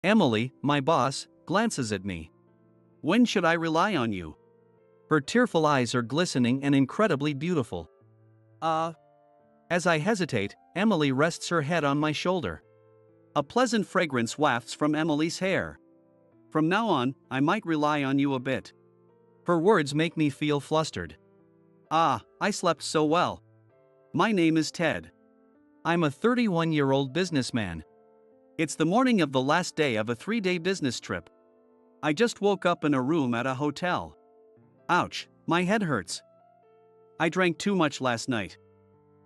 Emily, my boss, glances at me. When should I rely on you? Her tearful eyes are glistening and incredibly beautiful. As I hesitate, Emily rests her head on my shoulder. A pleasant fragrance wafts from Emily's hair. From now on, I might rely on you a bit. Her words make me feel flustered. I slept so well. My name is Ted. I'm a 31-year-old businessman. It's the morning of the last day of a 3-day business trip. I just woke up in a room at a hotel. Ouch, my head hurts. I drank too much last night.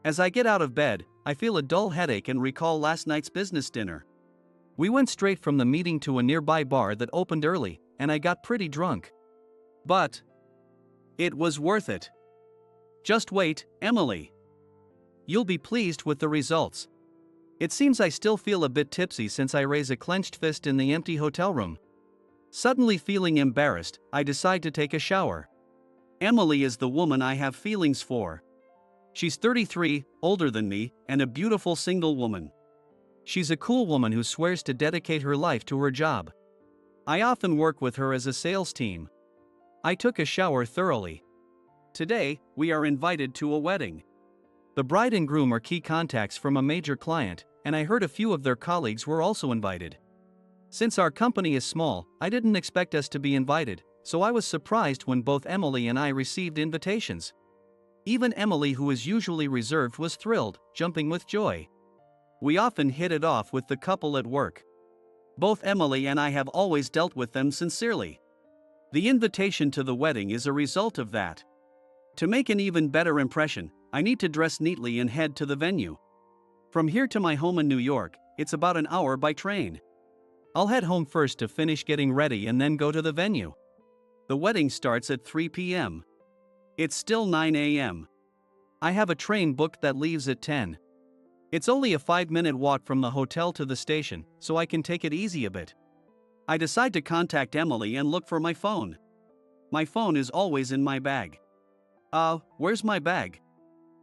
As I get out of bed, I feel a dull headache and recall last night's business dinner. We went straight from the meeting to a nearby bar that opened early, and I got pretty drunk. But it was worth it. Just wait, Emily. You'll be pleased with the results. It seems I still feel a bit tipsy since I raise a clenched fist in the empty hotel room. Suddenly feeling embarrassed, I decide to take a shower. Emily is the woman I have feelings for. She's 33, older than me, and a beautiful single woman. She's a cool woman who swears to dedicate her life to her job. I often work with her as a sales team. I took a shower thoroughly. Today, we are invited to a wedding. The bride and groom are key contacts from a major client, and I heard a few of their colleagues were also invited. Since our company is small, I didn't expect us to be invited, so I was surprised when both Emily and I received invitations. Even Emily, who is usually reserved, was thrilled, jumping with joy. We often hit it off with the couple at work. Both Emily and I have always dealt with them sincerely. The invitation to the wedding is a result of that. To make an even better impression, I need to dress neatly and head to the venue. From here to my home in New York, it's about an hour by train. I'll head home first to finish getting ready and then go to the venue. The wedding starts at 3 p.m. It's still 9 a.m. I have a train booked that leaves at 10. It's only a 5-minute walk from the hotel to the station, so I can take it easy a bit. I decide to contact Emily and look for my phone. My phone is always in my bag. Where's my bag?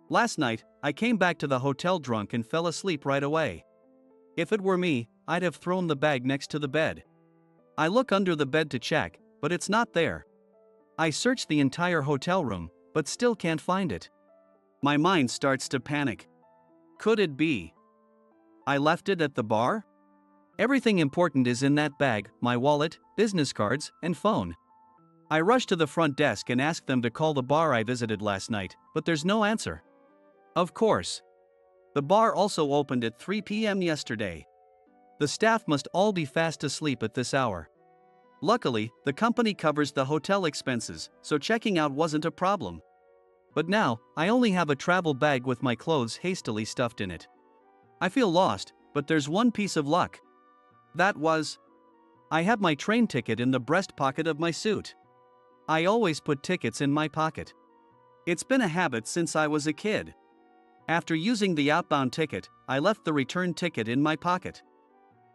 Last night, I came back to the hotel drunk and fell asleep right away. If it were me, I'd have thrown the bag next to the bed. I look under the bed to check, but it's not there. I search the entire hotel room, but still can't find it. My mind starts to panic. Could it be I left it at the bar? Everything important is in that bag: my wallet, business cards, and phone. I rush to the front desk and ask them to call the bar I visited last night, but there's no answer. Of course. The bar also opened at 3 p.m. yesterday. The staff must all be fast asleep at this hour. Luckily, the company covers the hotel expenses, so checking out wasn't a problem. But now, I only have a travel bag with my clothes hastily stuffed in it. I feel lost, but there's one piece of luck. I have my train ticket in the breast pocket of my suit. I always put tickets in my pocket. It's been a habit since I was a kid. After using the outbound ticket, I left the return ticket in my pocket.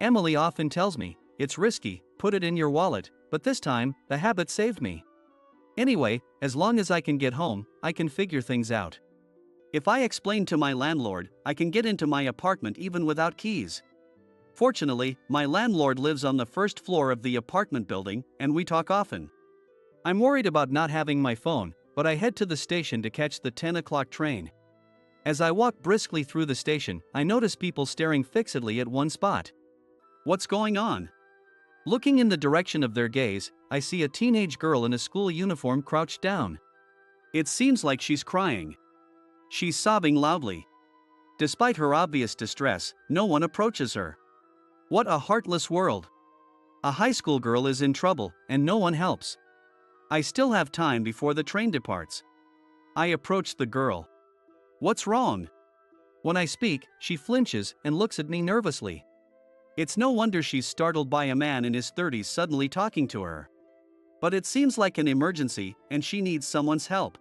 Emily often tells me, it's risky, put it in your wallet, but this time, the habit saved me. Anyway, as long as I can get home, I can figure things out. If I explain to my landlord, I can get into my apartment even without keys. Fortunately, my landlord lives on the first floor of the apartment building, and we talk often. I'm worried about not having my phone, but I head to the station to catch the 10 o'clock train. As I walk briskly through the station, I notice people staring fixedly at one spot. What's going on? Looking in the direction of their gaze, I see a teenage girl in a school uniform crouched down. It seems like she's crying. She's sobbing loudly. Despite her obvious distress, no one approaches her. What a heartless world. A high school girl is in trouble, and no one helps. I still have time before the train departs. I approach the girl. What's wrong? When I speak, she flinches and looks at me nervously. It's no wonder she's startled by a man in his 30s suddenly talking to her. But it seems like an emergency, and she needs someone's help.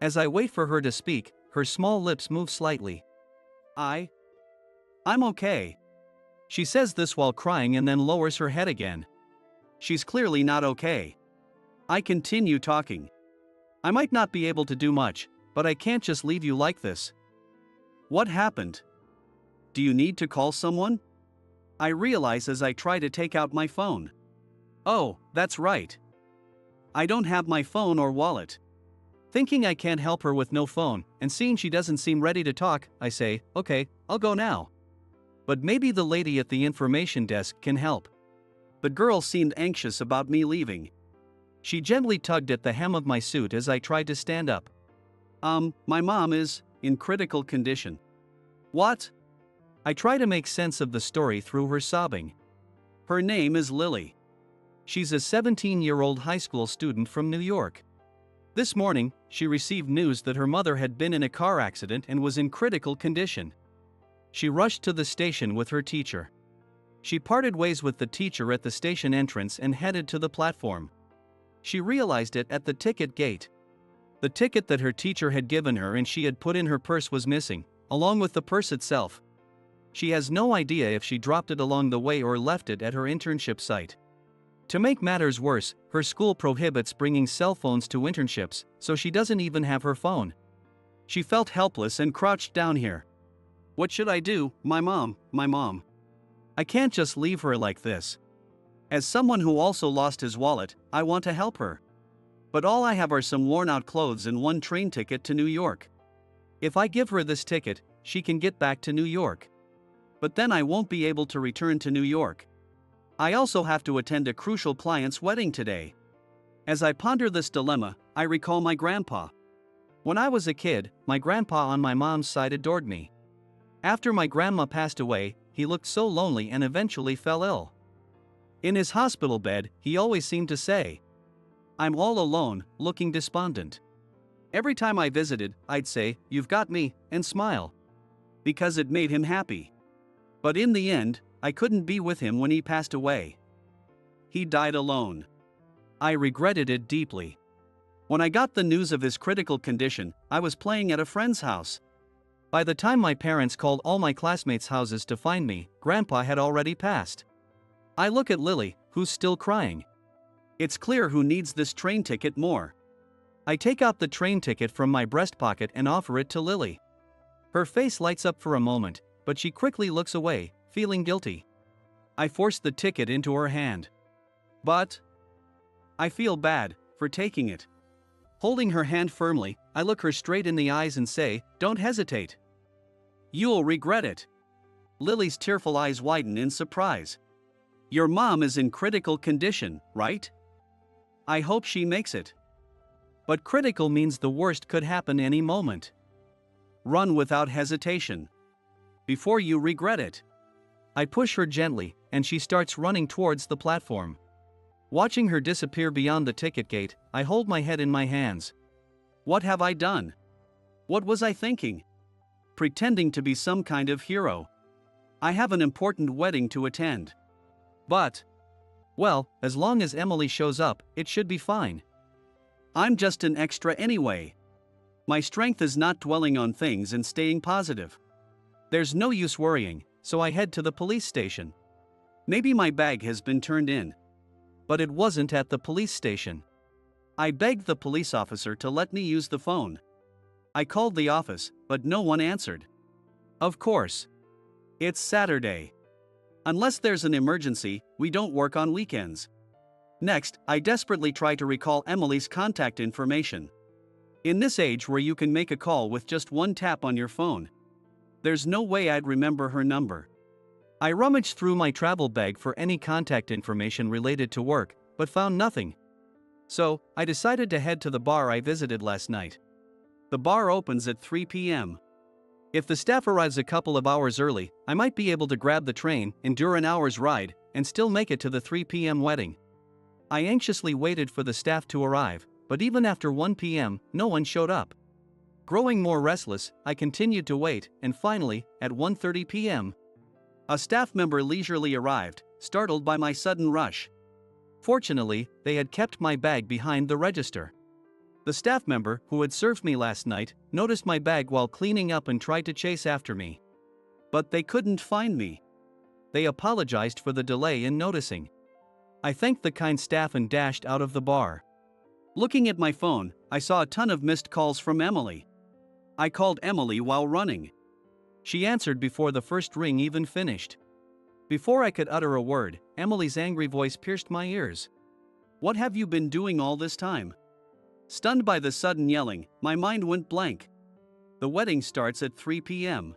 As I wait for her to speak, her small lips move slightly. I'm okay. She says this while crying and then lowers her head again. She's clearly not okay. I continue talking. I might not be able to do much, but I can't just leave you like this. What happened? Do you need to call someone? I realize as I try to take out my phone. Oh, that's right. I don't have my phone or wallet. Thinking I can't help her with no phone, and seeing she doesn't seem ready to talk, I say, okay, I'll go now. But maybe the lady at the information desk can help. The girl seemed anxious about me leaving. She gently tugged at the hem of my suit as I tried to stand up. My mom is in critical condition. What? I try to make sense of the story through her sobbing. Her name is Lily. She's a 17-year-old high school student from New York. This morning, she received news that her mother had been in a car accident and was in critical condition. She rushed to the station with her teacher. She parted ways with the teacher at the station entrance and headed to the platform. She realized it at the ticket gate. The ticket that her teacher had given her and she had put in her purse was missing, along with the purse itself. She has no idea if she dropped it along the way or left it at her internship site. To make matters worse, her school prohibits bringing cell phones to internships, so she doesn't even have her phone. She felt helpless and crouched down here. What should I do, my mom? I can't just leave her like this. As someone who also lost his wallet, I want to help her. But all I have are some worn-out clothes and one train ticket to New York. If I give her this ticket, she can get back to New York. But then I won't be able to return to New York. I also have to attend a crucial client's wedding today. As I ponder this dilemma, I recall my grandpa. When I was a kid, my grandpa on my mom's side adored me. After my grandma passed away, he looked so lonely and eventually fell ill. In his hospital bed, he always seemed to say, "I'm all alone," looking despondent. Every time I visited, I'd say, "You've got me," and smile. Because it made him happy. But in the end, I couldn't be with him when he passed away. He died alone. I regretted it deeply. When I got the news of his critical condition, I was playing at a friend's house. By the time my parents called all my classmates' houses to find me, Grandpa had already passed. I look at Lily, who's still crying. It's clear who needs this train ticket more. I take out the train ticket from my breast pocket and offer it to Lily. Her face lights up for a moment, but she quickly looks away, feeling guilty. I force the ticket into her hand. But I feel bad for taking it. Holding her hand firmly, I look her straight in the eyes and say, "Don't hesitate. You'll regret it." Lily's tearful eyes widen in surprise. "Your mom is in critical condition, right? I hope she makes it." But critical means the worst could happen any moment. Run without hesitation. Before you regret it. I push her gently, and she starts running towards the platform. Watching her disappear beyond the ticket gate, I hold my head in my hands. What have I done? What was I thinking? Pretending to be some kind of hero. I have an important wedding to attend. But, well, as long as Emily shows up, it should be fine. I'm just an extra anyway. My strength is not dwelling on things and staying positive. There's no use worrying, so I head to the police station. Maybe my bag has been turned in. But it wasn't at the police station. I begged the police officer to let me use the phone. I called the office, but no one answered. Of course. It's Saturday. Unless there's an emergency, we don't work on weekends. Next, I desperately try to recall Emily's contact information. In this age where you can make a call with just one tap on your phone, there's no way I'd remember her number. I rummaged through my travel bag for any contact information related to work, but found nothing. So, I decided to head to the bar I visited last night. The bar opens at 3 p.m. If the staff arrives a couple of hours early, I might be able to grab the train, endure an hour's ride, and still make it to the 3 p.m. wedding. I anxiously waited for the staff to arrive, but even after 1 p.m., no one showed up. Growing more restless, I continued to wait, and finally, at 1:30 p.m., a staff member leisurely arrived, startled by my sudden rush. Fortunately, they had kept my bag behind the register. The staff member, who had served me last night, noticed my bag while cleaning up and tried to chase after me. But they couldn't find me. They apologized for the delay in noticing. I thanked the kind staff and dashed out of the bar. Looking at my phone, I saw a ton of missed calls from Emily. I called Emily while running. She answered before the first ring even finished. Before I could utter a word, Emily's angry voice pierced my ears. What have you been doing all this time? Stunned by the sudden yelling, my mind went blank. The wedding starts at 3 p.m.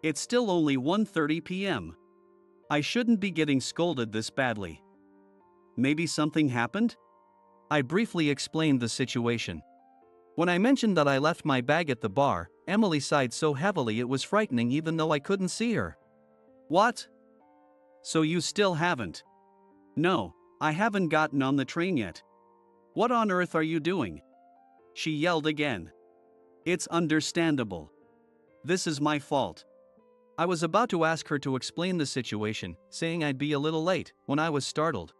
It's still only 1:30 p.m. I shouldn't be getting scolded this badly. Maybe something happened? I briefly explained the situation. When I mentioned that I left my bag at the bar, Emily sighed so heavily it was frightening even though I couldn't see her. What? So you still haven't? No, I haven't gotten on the train yet. What on earth are you doing? She yelled again. It's understandable. This is my fault. I was about to ask her to explain the situation, saying I'd be a little late, when I was startled.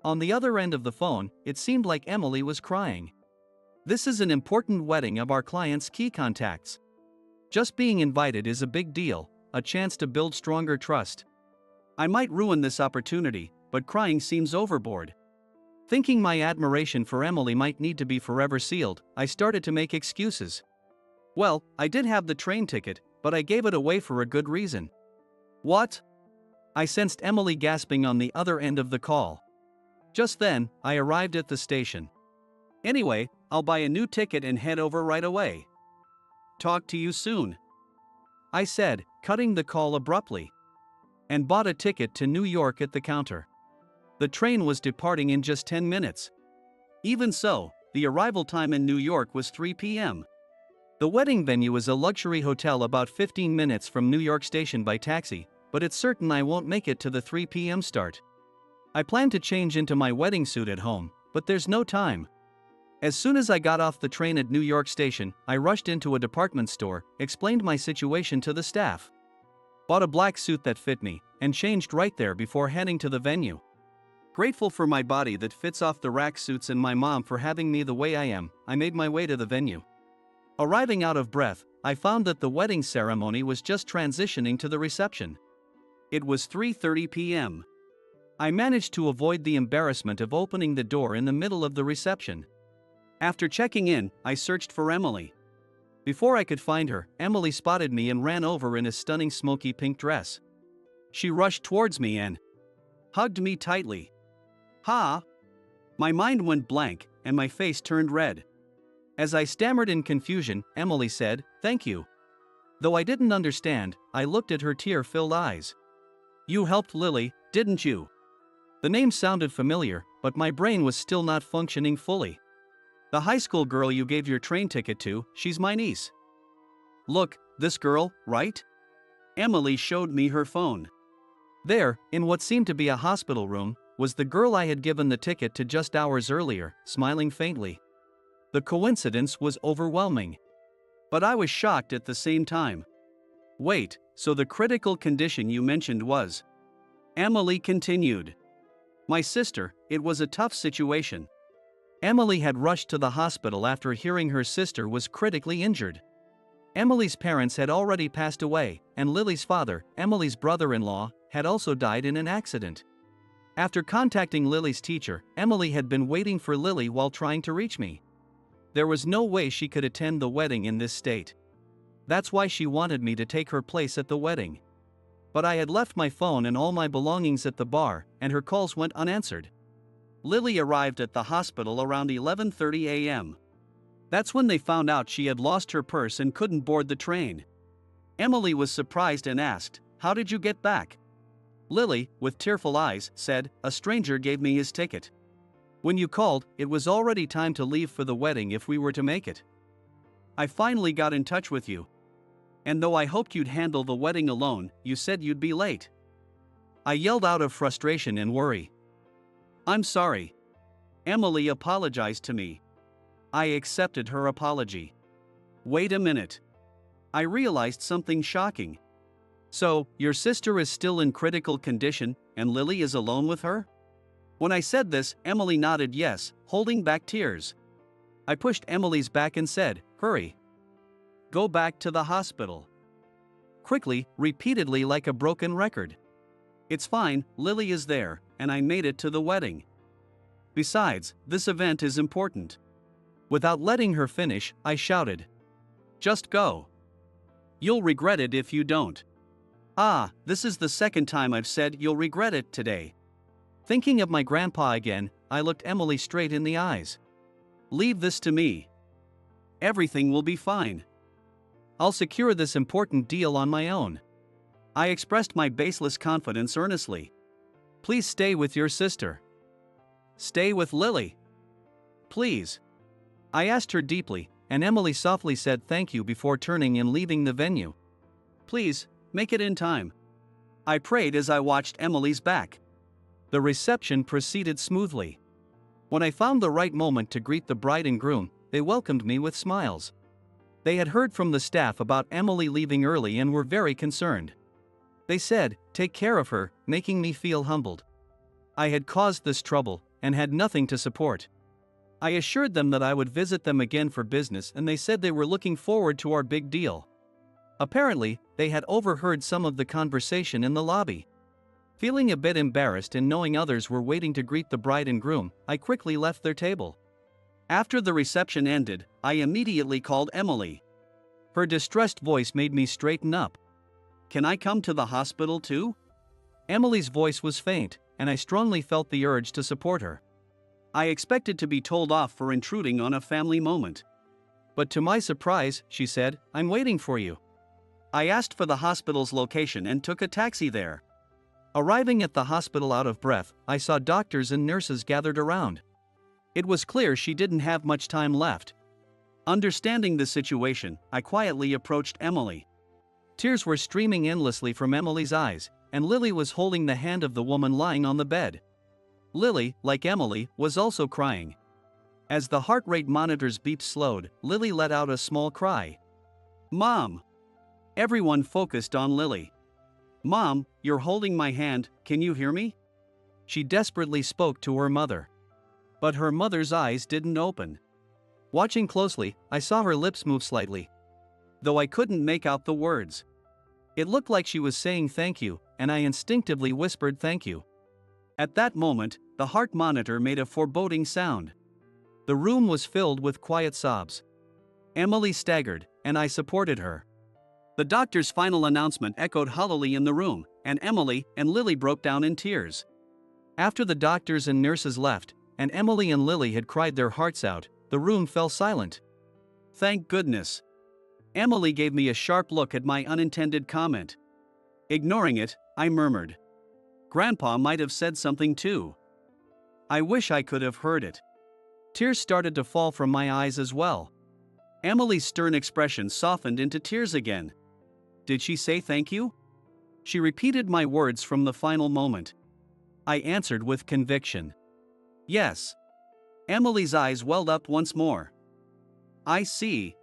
On the other end of the phone, it seemed like Emily was crying. This is an important wedding of our client's key contacts. Just being invited is a big deal, a chance to build stronger trust. I might ruin this opportunity, but crying seems overboard. Thinking my admiration for Emily might need to be forever sealed, I started to make excuses. Well, I did have the train ticket, but I gave it away for a good reason. What? I sensed Emily gasping on the other end of the call. Just then, I arrived at the station. Anyway, I'll buy a new ticket and head over right away. Talk to you soon, I said, cutting the call abruptly. And bought a ticket to New York at the counter. The train was departing in just 10 minutes. Even so, the arrival time in New York was 3 p.m. The wedding venue is a luxury hotel about 15 minutes from New York Station by taxi, but it's certain I won't make it to the 3 p.m. start. I plan to change into my wedding suit at home, but there's no time. As soon as I got off the train at New York Station, I rushed into a department store, explained my situation to the staff. Bought a black suit that fit me, and changed right there before heading to the venue. Grateful for my body that fits off the rack suits and my mom for having me the way I am, I made my way to the venue. Arriving out of breath, I found that the wedding ceremony was just transitioning to the reception. It was 3:30 p.m. I managed to avoid the embarrassment of opening the door in the middle of the reception. After checking in, I searched for Emily. Before I could find her, Emily spotted me and ran over in a stunning smoky pink dress. She rushed towards me and hugged me tightly. Ha! My mind went blank, and my face turned red. As I stammered in confusion, Emily said, "Thank you." Though I didn't understand, I looked at her tear-filled eyes. You helped Lily, didn't you? The name sounded familiar, but my brain was still not functioning fully. The high school girl you gave your train ticket to, she's my niece. Look, this girl, right? Emily showed me her phone. There, in what seemed to be a hospital room, was the girl I had given the ticket to just hours earlier, smiling faintly. The coincidence was overwhelming. But I was shocked at the same time. Wait, so the critical condition you mentioned was? Emily continued. My sister, it was a tough situation. Emily had rushed to the hospital after hearing her sister was critically injured. Emily's parents had already passed away, and Lily's father, Emily's brother-in-law, had also died in an accident. After contacting Lily's teacher, Emily had been waiting for Lily while trying to reach me. There was no way she could attend the wedding in this state. That's why she wanted me to take her place at the wedding. But I had left my phone and all my belongings at the bar, and her calls went unanswered. Lily arrived at the hospital around 11:30 a.m. That's when they found out she had lost her purse and couldn't board the train. Emily was surprised and asked, "How did you get back?" Lily, with tearful eyes, said, "A stranger gave me his ticket. When you called, it was already time to leave for the wedding if we were to make it. I finally got in touch with you. And though I hoped you'd handle the wedding alone, you said you'd be late." I yelled out of frustration and worry. "I'm sorry." Emily apologized to me. I accepted her apology. Wait a minute. I realized something shocking. So, your sister is still in critical condition, and Lily is alone with her? When I said this, Emily nodded yes, holding back tears. I pushed Emily's back and said, "Hurry. Go back to the hospital." Quickly, repeatedly like a broken record. "It's fine, Lily is there, and I made it to the wedding. Besides, this event is important." Without letting her finish, I shouted, "Just go. You'll regret it if you don't." Ah, this is the second time I've said you'll regret it today. Thinking of my grandpa again, I looked Emily straight in the eyes. Leave this to me. Everything will be fine. I'll secure this important deal on my own. I expressed my baseless confidence earnestly. Please stay with your sister. Stay with Lily. Please. I asked her deeply, and Emily softly said thank you before turning and leaving the venue. Please, make it in time. I prayed as I watched Emily's back. The reception proceeded smoothly. When I found the right moment to greet the bride and groom, they welcomed me with smiles. They had heard from the staff about Emily leaving early and were very concerned. They said, "Take care of her," making me feel humbled. I had caused this trouble, and had nothing to support. I assured them that I would visit them again for business, and they said they were looking forward to our big deal. Apparently, they had overheard some of the conversation in the lobby. Feeling a bit embarrassed and knowing others were waiting to greet the bride and groom, I quickly left their table. After the reception ended, I immediately called Emily. Her distressed voice made me straighten up. Can I come to the hospital too? Emily's voice was faint, and I strongly felt the urge to support her. I expected to be told off for intruding on a family moment. But to my surprise, she said, "I'm waiting for you." I asked for the hospital's location and took a taxi there. Arriving at the hospital out of breath, I saw doctors and nurses gathered around. It was clear she didn't have much time left. Understanding the situation, I quietly approached Emily. Tears were streaming endlessly from Emily's eyes, and Lily was holding the hand of the woman lying on the bed. Lily, like Emily, was also crying. As the heart rate monitor's beep slowed, Lily let out a small cry. "Mom!" Everyone focused on Lily. "Mom, you're holding my hand, can you hear me?" She desperately spoke to her mother. But her mother's eyes didn't open. Watching closely, I saw her lips move slightly, though I couldn't make out the words. It looked like she was saying thank you, and I instinctively whispered thank you. At that moment, the heart monitor made a foreboding sound. The room was filled with quiet sobs. Emily staggered, and I supported her. The doctor's final announcement echoed hollowly in the room, and Emily and Lily broke down in tears. After the doctors and nurses left, and Emily and Lily had cried their hearts out, the room fell silent. Thank goodness. Emily gave me a sharp look at my unintended comment. Ignoring it, I murmured. Grandpa might have said something too. I wish I could have heard it. Tears started to fall from my eyes as well. Emily's stern expression softened into tears again. Did she say thank you? She repeated my words from the final moment. I answered with conviction. Yes. Emily's eyes welled up once more. I see.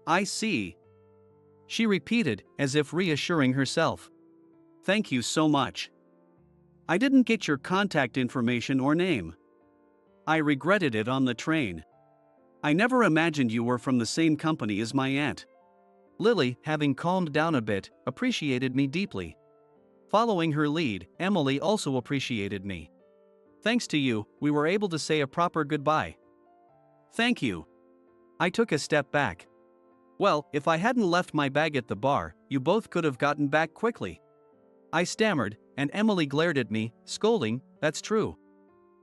I see. She repeated, as if reassuring herself. Thank you so much. I didn't get your contact information or name. I regretted it on the train. I never imagined you were from the same company as my aunt. Lily, having calmed down a bit, appreciated me deeply. Following her lead, Emily also appreciated me. Thanks to you, we were able to say a proper goodbye. Thank you. I took a step back. Well, if I hadn't left my bag at the bar, you both could have gotten back quickly. I stammered, and Emily glared at me, scolding, "That's true."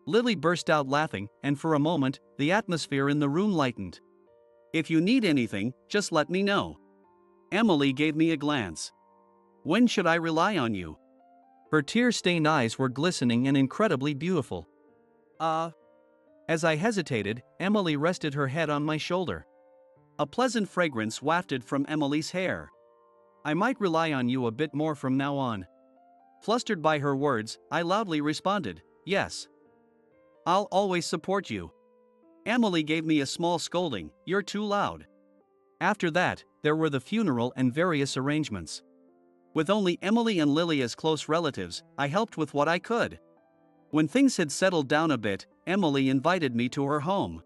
Lily burst out laughing, and for a moment, the atmosphere in the room lightened. If you need anything, just let me know. Emily gave me a glance. When should I rely on you? Her tear-stained eyes were glistening and incredibly beautiful. As I hesitated, Emily rested her head on my shoulder. A pleasant fragrance wafted from Emily's hair. I might rely on you a bit more from now on. Flustered by her words, I loudly responded, yes. I'll always support you. Emily gave me a small scolding, you're too loud. After that, there were the funeral and various arrangements. With only Emily and Lily as close relatives, I helped with what I could. When things had settled down a bit, Emily invited me to her home.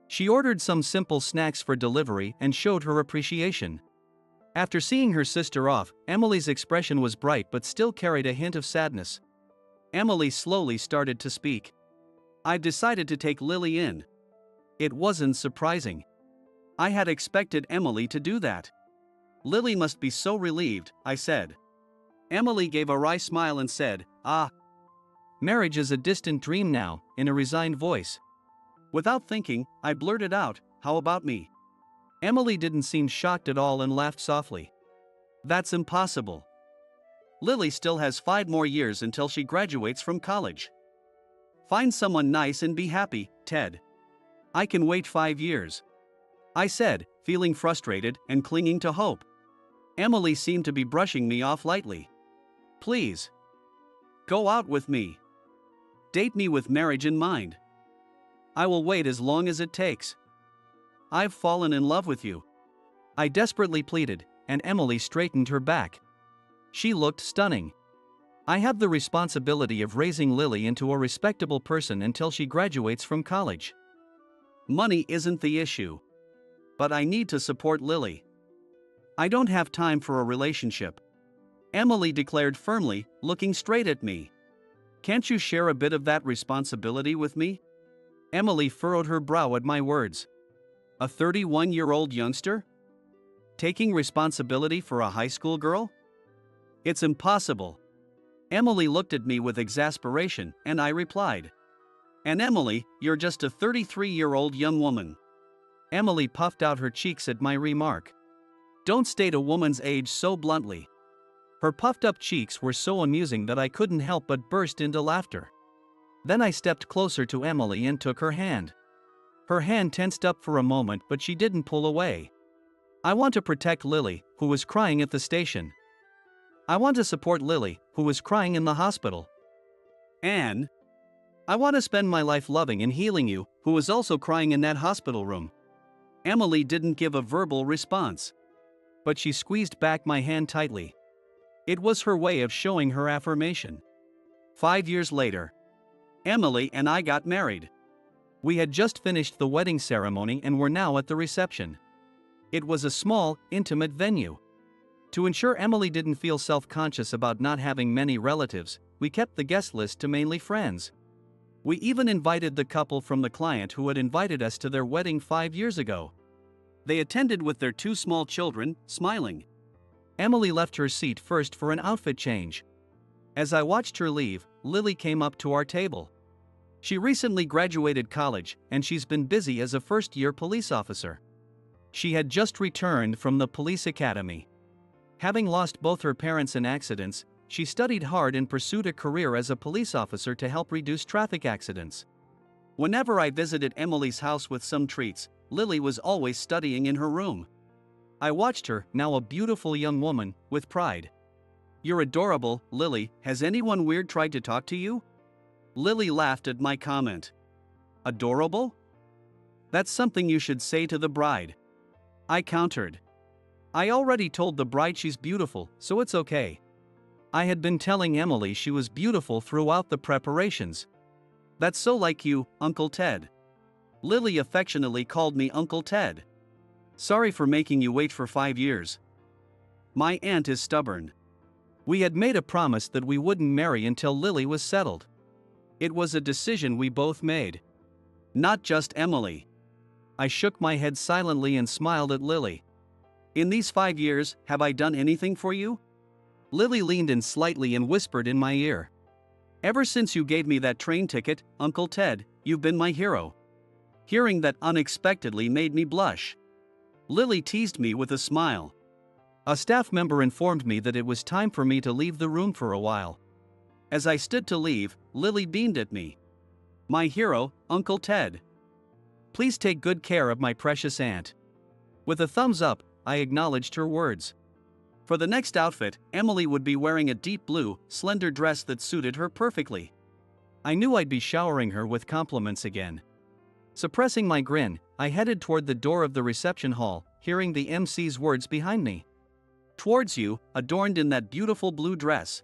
She ordered some simple snacks for delivery and showed her appreciation. After seeing her sister off, Emily's expression was bright but still carried a hint of sadness. Emily slowly started to speak. I decided to take Lily in. It wasn't surprising. I had expected Emily to do that. Lily must be so relieved, I said. Emily gave a wry smile and said, "Ah, marriage is a distant dream now," in a resigned voice. Without thinking, I blurted out, "How about me?" Emily didn't seem shocked at all and laughed softly. "That's impossible. Lily still has 5 more years until she graduates from college. Find someone nice and be happy, Ted. I can wait 5 years," I said, feeling frustrated and clinging to hope. Emily seemed to be brushing me off lightly. "Please. Go out with me. Date me with marriage in mind. I will wait as long as it takes. I've fallen in love with you," I desperately pleaded, and Emily straightened her back. She looked stunning. "I have the responsibility of raising Lily into a respectable person until she graduates from college. Money isn't the issue. But I need to support Lily. I don't have time for a relationship," Emily declared firmly, looking straight at me. "Can't you share a bit of that responsibility with me?" Emily furrowed her brow at my words. A 31-year-old youngster? Taking responsibility for a high school girl? It's impossible. Emily looked at me with exasperation, and I replied. "And Emily, you're just a 33-year-old young woman." Emily puffed out her cheeks at my remark. Don't state a woman's age so bluntly. Her puffed-up cheeks were so amusing that I couldn't help but burst into laughter. Then I stepped closer to Emily and took her hand. Her hand tensed up for a moment, but she didn't pull away. "I want to protect Lily, who was crying at the station. I want to support Lily, who was crying in the hospital. And I want to spend my life loving and healing you, who was also crying in that hospital room." Emily didn't give a verbal response, but she squeezed back my hand tightly. It was her way of showing her affirmation. 5 years later, Emily and I got married. We had just finished the wedding ceremony and were now at the reception. It was a small, intimate venue. To ensure Emily didn't feel self-conscious about not having many relatives, we kept the guest list to mainly friends. We even invited the couple from the client who had invited us to their wedding 5 years ago. They attended with their 2 small children, smiling. Emily left her seat first for an outfit change. As I watched her leave, Lily came up to our table. She recently graduated college, and she's been busy as a first-year police officer. She had just returned from the police academy. Having lost both her parents in accidents, she studied hard and pursued a career as a police officer to help reduce traffic accidents. Whenever I visited Emily's house with some treats, Lily was always studying in her room. I watched her, now a beautiful young woman, with pride. "You're adorable, Lily. Has anyone weird tried to talk to you?" Lily laughed at my comment. "Adorable? That's something you should say to the bride," I countered. "I already told the bride she's beautiful, so it's okay." I had been telling Emily she was beautiful throughout the preparations. "That's so like you, Uncle Ted." Lily affectionately called me Uncle Ted. "Sorry for making you wait for 5 years. My aunt is stubborn." We had made a promise that we wouldn't marry until Lily was settled. It was a decision we both made. Not just Emily. I shook my head silently and smiled at Lily. "In these 5 years, have I done anything for you?" Lily leaned in slightly and whispered in my ear. "Ever since you gave me that train ticket, Uncle Ted, you've been my hero." Hearing that unexpectedly made me blush. Lily teased me with a smile. A staff member informed me that it was time for me to leave the room for a while. As I stood to leave, Lily beamed at me. "My hero, Uncle Ted. Please take good care of my precious aunt." With a thumbs up, I acknowledged her words. For the next outfit, Emily would be wearing a deep blue, slender dress that suited her perfectly. I knew I'd be showering her with compliments again. Suppressing my grin, I headed toward the door of the reception hall, hearing the MC's words behind me. "Towards you, adorned in that beautiful blue dress,